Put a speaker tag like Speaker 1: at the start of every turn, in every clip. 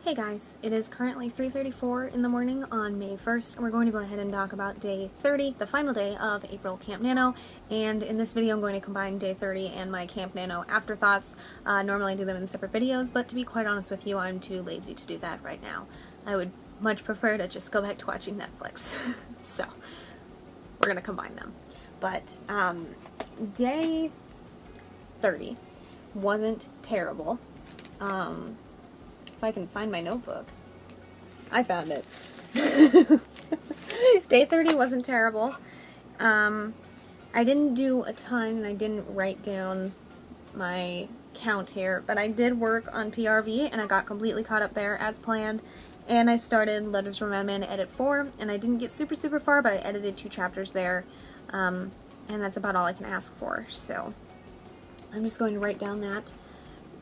Speaker 1: Hey guys, it is currently 3:34 in the morning on May 1st, and we're going to go ahead and talk about day 30, the final day of April CampNaNo, and in this video I'm going to combine day 30 and my CampNaNo Afterthoughts. Normally I do them in separate videos, but to be quite honest with you, I'm too lazy to do that right now. I would much prefer to just go back to watching Netflix. So, we're going to combine them. But, day 30 wasn't terrible. If I can find my notebook. I found it. Day 30 wasn't terrible. I didn't do a ton, and I didn't write down my count here, but I did work on PRV, and I got completely caught up there as planned, and I started Letters from Madman Edit 4, and I didn't get super far, but I edited 2 chapters there, and that's about all I can ask for, so I'm just going to write down that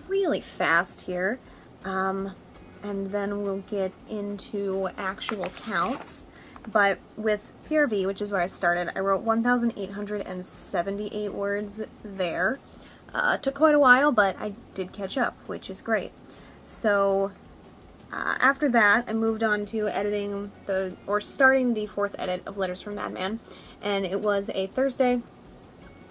Speaker 1: really fast here. And then we'll get into actual counts. But with PRV, which is where I started, I wrote 1,878 words there. It took quite a while, but I did catch up, which is great. So, after that, I moved on to editing starting the 4th edit of Letters from Madman, and it was a Thursday,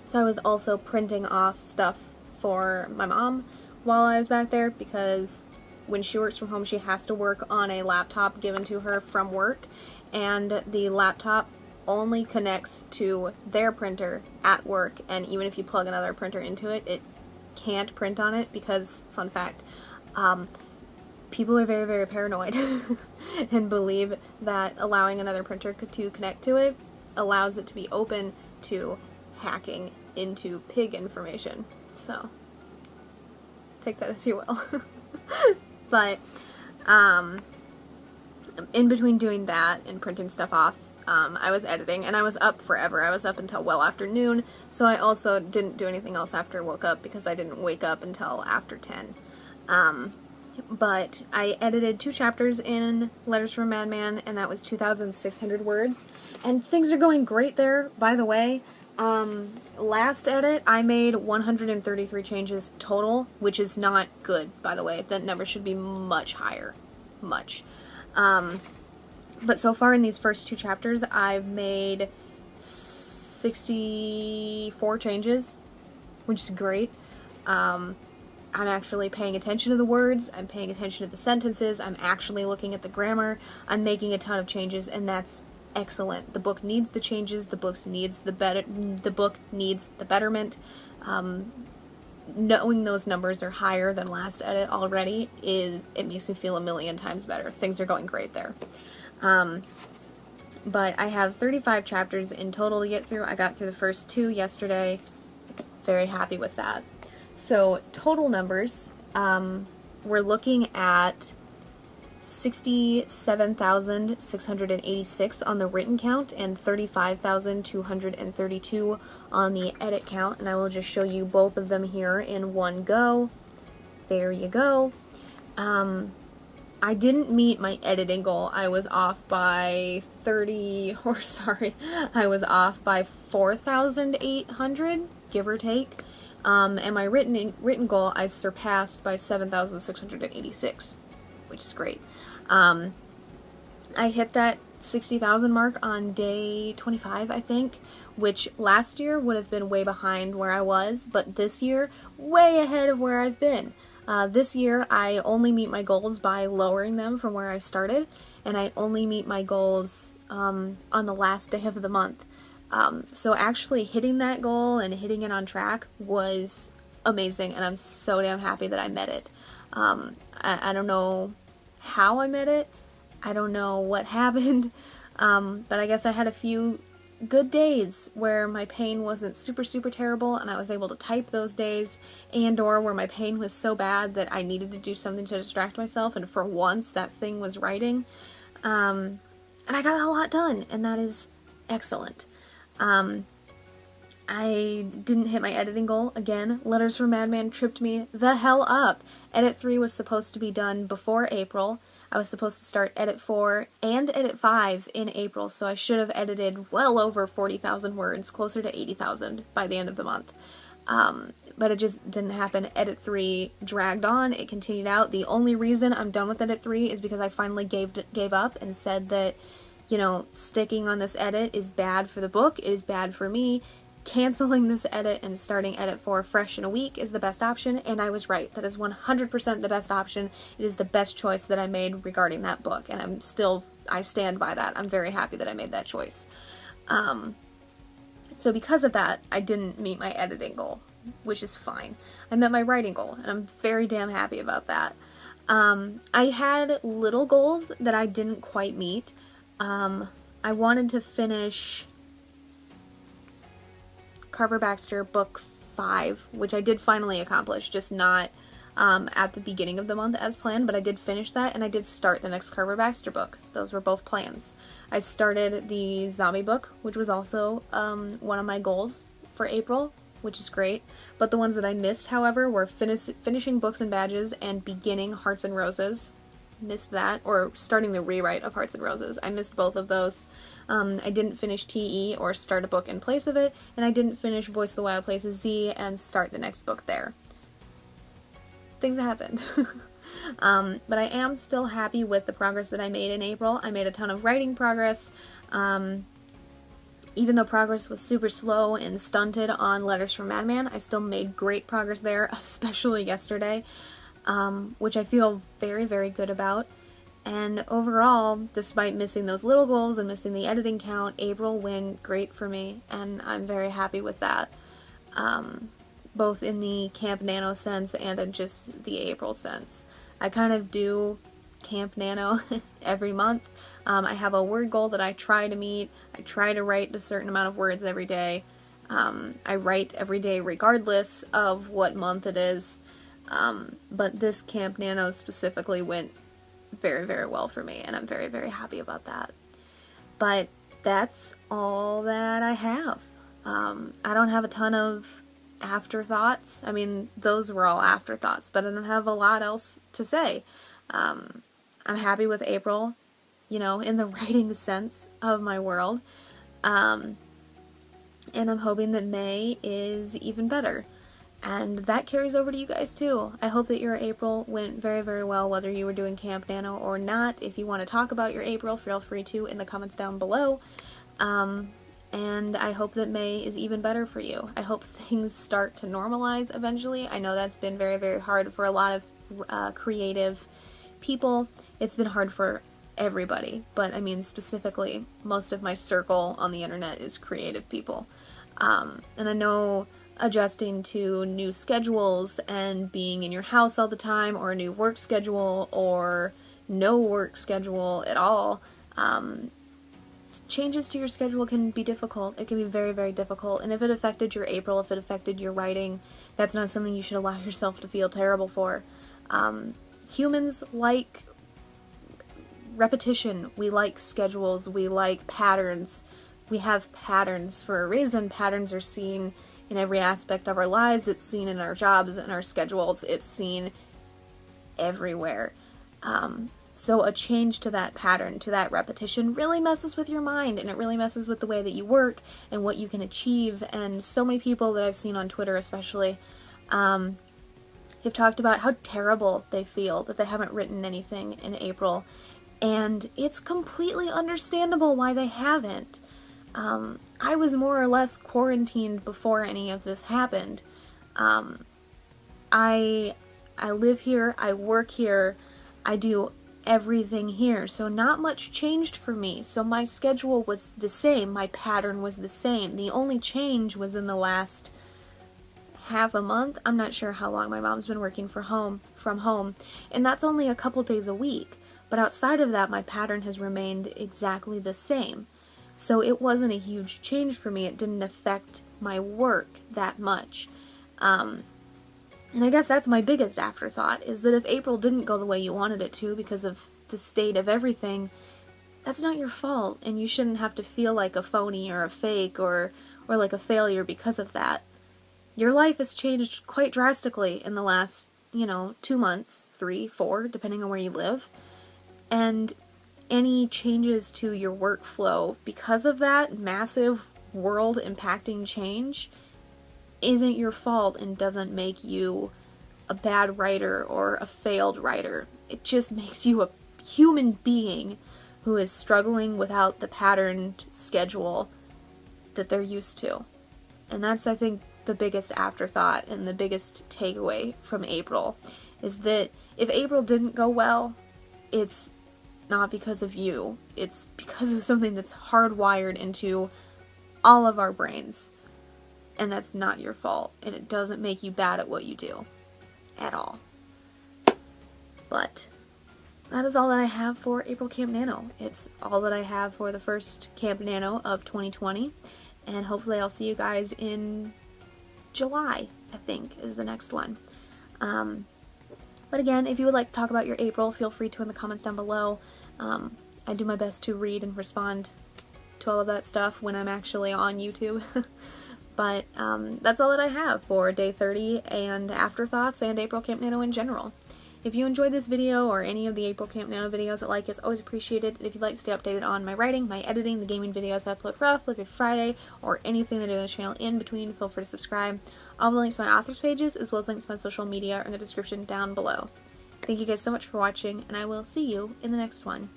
Speaker 1: so I was also printing off stuff for my mom while I was back there, because when she works from home, she has to work on a laptop given to her from work, and the laptop only connects to their printer at work, and even if you plug another printer into it, it can't print on it because, fun fact, people are very paranoid and believe that allowing another printer to connect to it allows it to be open to hacking into pig information. So, take that as you will. But, in between doing that and printing stuff off, I was editing, and I was up forever. I was up until well after noon, so I also didn't do anything else after I woke up, because I didn't wake up until after 10. But I edited 2 chapters in Letters from Madman, and that was 2,600 words, and things are going great there, by the way. Last edit, I made 133 changes total, which is not good, by the way. That number should be much higher. Much. But so far in these first 2 chapters, I've made 64 changes, which is great. I'm actually paying attention to the words, I'm paying attention to the sentences, I'm actually looking at the grammar, I'm making a ton of changes, and that's excellent. The book needs the changes, the book needs the betterment. Knowing those numbers are higher than last edit already, it makes me feel a million times better. Things are going great there. But I have 35 chapters in total to get through. I got through the first 2 yesterday. Very happy with that. So, total numbers, we're looking at 67,686 on the written count and 35,232 on the edit count, and I will just show you both of them here in one go. There you go. I didn't meet my editing goal. I was off by I was off by 4,800, give or take. And my written goal I surpassed by 7,686, which is great. I hit that 60,000 mark on day 25, I think, which last year would have been way behind where I was, but this year, way ahead of where I've been. This year, I only meet my goals by lowering them from where I started, and I only meet my goals on the last day of the month. So actually hitting that goal and hitting it on track was amazing, and I'm so damn happy that I met it. I don't know how I met it, I don't know what happened, but I guess I had a few good days where my pain wasn't super terrible, and I was able to type those days, and/or where my pain was so bad that I needed to do something to distract myself, and for once that thing was writing, and I got a lot done, and that is excellent. I didn't hit my editing goal again. Letters from Madman tripped me the hell up. Edit 3 was supposed to be done before April. I was supposed to start Edit 4 and Edit 5 in April, so I should have edited well over 40,000 words, closer to 80,000 by the end of the month. but it just didn't happen. Edit 3 dragged on, it continued out. The only reason I'm done with Edit 3 is because I finally gave up and said that, you know, sticking on this edit is bad for the book, it is bad for me. Canceling this edit and starting Edit 4 fresh in a week is the best option, and I was right. That is 100% the best option. It is the best choice that I made regarding that book, and I stand by that. I'm very happy that I made that choice. So because of that, I didn't meet my editing goal, which is fine. I met my writing goal, and I'm very damn happy about that. I had little goals that I didn't quite meet. I wanted to finish Carver Baxter book 5, which I did finally accomplish, just not at the beginning of the month as planned, but I did finish that, and I did start the next Carver Baxter book. Those were both plans. I started the zombie book, which was also one of my goals for April, which is great, but the ones that I missed, however, were finishing Books and Badges and beginning Hearts and Roses. Missed that, or starting the rewrite of Hearts and Roses. I missed both of those. I didn't finish TE or start a book in place of it, and I didn't finish Voice of the Wild Places Z and start the next book there. Things happened. But I am still happy with the progress that I made in April. I made a ton of writing progress. Even though progress was super slow and stunted on Letters from Madman, I still made great progress there, especially yesterday, which I feel very, very good about. And overall, despite missing those little goals and missing the editing count, April went great for me, and I'm very happy with that. Both in the CampNaNo sense and in just the April sense. I kind of do CampNaNo every month. I have a word goal that I try to meet. I try to write a certain amount of words every day. I write every day regardless of what month it is. But this CampNaNo specifically went very, very well for me, and I'm very, very happy about that. But that's all that I have. I don't have a ton of afterthoughts. I mean, those were all afterthoughts, but I don't have a lot else to say. I'm happy with April, you know, in the writing sense of my world. And I'm hoping that May is even better. And that carries over to you guys too. I hope that your April went very, very well, whether you were doing CampNaNo or not. If you want to talk about your April, feel free to in the comments down below. And I hope that May is even better for you. I hope things start to normalize eventually. I know that's been very, very hard for a lot of creative people. It's been hard for everybody, but I mean specifically, most of my circle on the internet is creative people. And I know adjusting to new schedules and being in your house all the time, or a new work schedule, or no work schedule at all, changes to your schedule can be difficult. It can be very, very difficult. And if it affected your April, if it affected your writing, that's not something you should allow yourself to feel terrible for. Humans like repetition. We like schedules. We like patterns. We have patterns for a reason. Patterns are seen in every aspect of our lives. It's seen in our jobs and our schedules. It's seen everywhere. So a change to that pattern, to that repetition, really messes with your mind, and it really messes with the way that you work and what you can achieve. And so many people that I've seen on Twitter especially have talked about how terrible they feel that they haven't written anything in April. And it's completely understandable why they haven't. I was more or less quarantined before any of this happened. I live here, I work here, I do everything here, so not much changed for me. So my schedule was the same, my pattern was the same. The only change was in the last half a month. I'm not sure how long my mom's been working from home, and that's only a couple days a week. But outside of that, my pattern has remained exactly the same. So it wasn't a huge change for me. It didn't affect my work that much. And I guess that's my biggest afterthought, is that if April didn't go the way you wanted it to because of the state of everything, that's not your fault, and you shouldn't have to feel like a phony or a fake or like a failure because of that. Your life has changed quite drastically in the last, 2 months, 3, 4, depending on where you live. And any changes to your workflow because of that massive world-impacting change isn't your fault and doesn't make you a bad writer or a failed writer. It just makes you a human being who is struggling without the patterned schedule that they're used to. And that's, I think, the biggest afterthought and the biggest takeaway from April, is that if April didn't go well, it's not because of you. It's because of something that's hardwired into all of our brains. And that's not your fault. And it doesn't make you bad at what you do. At all. But that is all that I have for April Camp Nano. It's all that I have for the first Camp Nano of 2020. And hopefully I'll see you guys in July, I think, is the next one. But again, if you would like to talk about your April, feel free to in the comments down below. I do my best to read and respond to all of that stuff when I'm actually on YouTube. But that's all that I have for Day 30 and Afterthoughts and April Camp Nano in general. If you enjoyed this video or any of the April Camp Nano videos, it's always appreciated. If you'd like to stay updated on my writing, my editing, the gaming videos I upload roughly every Friday, or anything that I do on the channel in between, feel free to subscribe. All the links to my authors pages, as well as links to my social media, are in the description down below. Thank you guys so much for watching, and I will see you in the next one.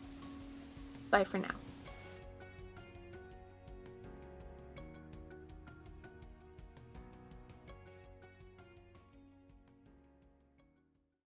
Speaker 1: Bye for now.